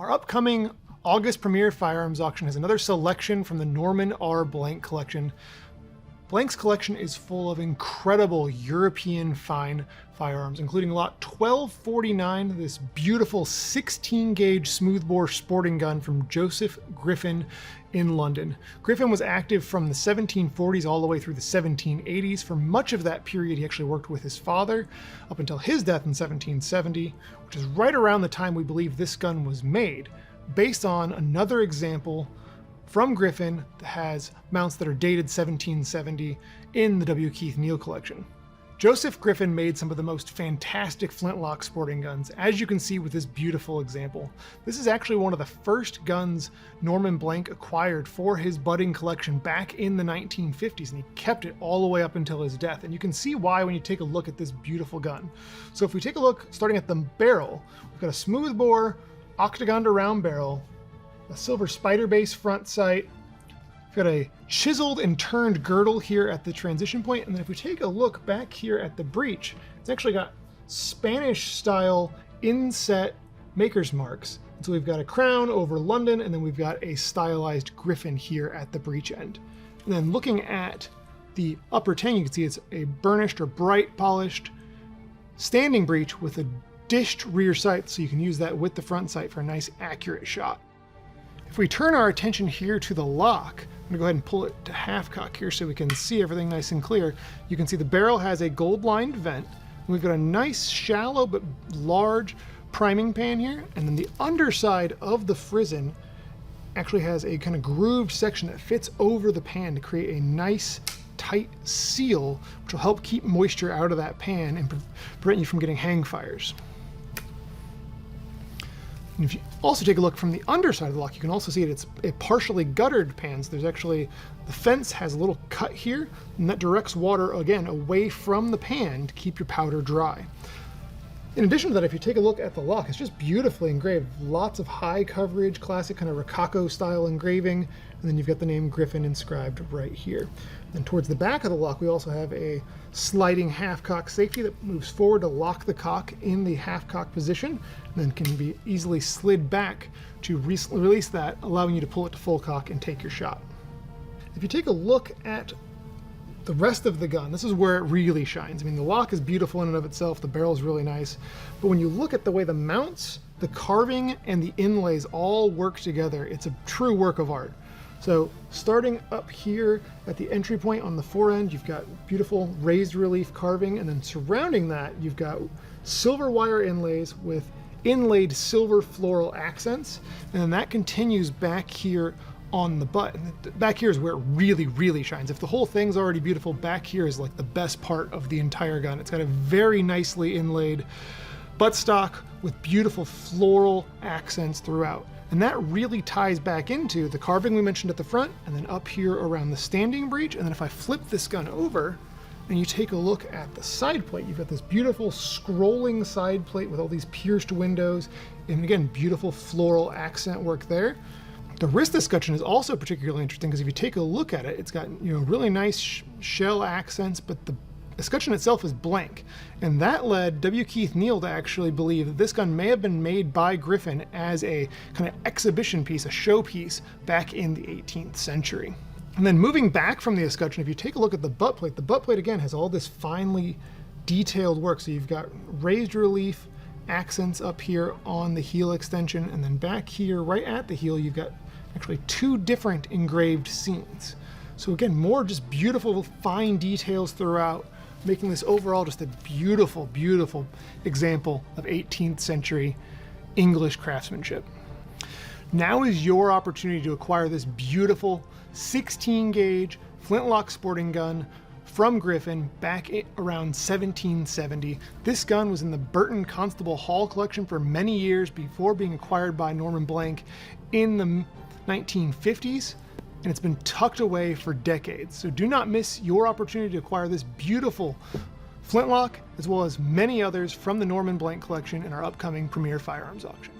Our upcoming August Premier Firearms auction has another selection from the Norman R. Blank collection. Blank's collection is full of incredible European fine firearms, including lot 1249, this beautiful 16-gauge smoothbore sporting gun from Joseph Griffin in London. Griffin was active from the 1740s all the way through the 1780s. For much of that period, he actually worked with his father up until his death in 1770, which is right around the time we believe this gun was made, based on another example from Griffin that has mounts that are dated 1770 in the W. Keith Neal collection. Joseph Griffin made some of the most fantastic flintlock sporting guns, as you can see with this beautiful example. This is actually one of the first guns Norman Blank acquired for his budding collection back in the 1950s, and he kept it all the way up until his death. And you can see why when you take a look at this beautiful gun. So if we take a look, starting at the barrel, we've got a smoothbore, octagon to round barrel, a silver spider base front sight. We've got a chiseled and turned girdle here at the transition point, and then if we take a look back here at the breech, it's actually got Spanish style inset maker's marks. And so we've got a crown over London, and then we've got a stylized Griffin here at the breech end. And then looking at the upper tang, you can see it's a burnished or bright polished standing breech with a dished rear sight, so you can use that with the front sight for a nice accurate shot. If we turn our attention here to the lock, I'm gonna go ahead and pull it to half cock here so we can see everything nice and clear. You can see the barrel has a gold lined vent. And we've got a nice shallow but large priming pan here. And then the underside of the frizzen actually has a kind of grooved section that fits over the pan to create a nice tight seal, which will help keep moisture out of that pan and prevent you from getting hang fires. And if you also take a look from the underside of the lock, you can also see it's a partially guttered pan. So there's actually, the fence has a little cut here, and that directs water, again, away from the pan to keep your powder dry. In addition to that, if you take a look at the lock, it's just beautifully engraved. Lots of high coverage, classic kind of Rococo style engraving, and then you've got the name Griffin inscribed right here. And towards the back of the lock, we also have a sliding half cock safety that moves forward to lock the cock in the half cock position, and then can be easily slid back to release that, allowing you to pull it to full cock and take your shot. If you take a look at the rest of the gun, this is where it really shines. I mean, the lock is beautiful in and of itself, the barrel is really nice, but when you look at the way the mounts, the carving, and the inlays all work together, it's a true work of art. So starting up here at the entry point on the fore end, you've got beautiful raised relief carving, and then surrounding that, you've got silver wire inlays with inlaid silver floral accents, and then that continues back here on the butt. And back here is where it really, really shines. If the whole thing's already beautiful, back here is like the best part of the entire gun. It's got a very nicely inlaid buttstock with beautiful floral accents throughout. And that really ties back into the carving we mentioned at the front, and then up here around the standing breech. And then if I flip this gun over and you take a look at the side plate, you've got this beautiful scrolling side plate with all these pierced windows, and again, beautiful floral accent work there. The wrist escutcheon is also particularly interesting because if you take a look at it, it's got, you know, really nice shell accents, but the escutcheon itself is blank. And that led W. Keith Neal to actually believe that this gun may have been made by Griffin as a kind of exhibition piece, a show piece back in the 18th century. And then moving back from the escutcheon, if you take a look at the butt plate again has all this finely detailed work. So you've got raised relief accents up here on the heel extension, and then back here right at the heel, you've got actually two different engraved scenes. So again, more just beautiful fine details throughout, making this overall just a beautiful, beautiful example of 18th century English craftsmanship. Now is your opportunity to acquire this beautiful 16 gauge flintlock sporting gun from Griffin back around 1770. This gun was in the Burton Constable Hall collection for many years before being acquired by Norman Blank in the 1950s. And it's been tucked away for decades. So do not miss your opportunity to acquire this beautiful flintlock, as well as many others from the Norman Blank collection in our upcoming Premier Firearms auction.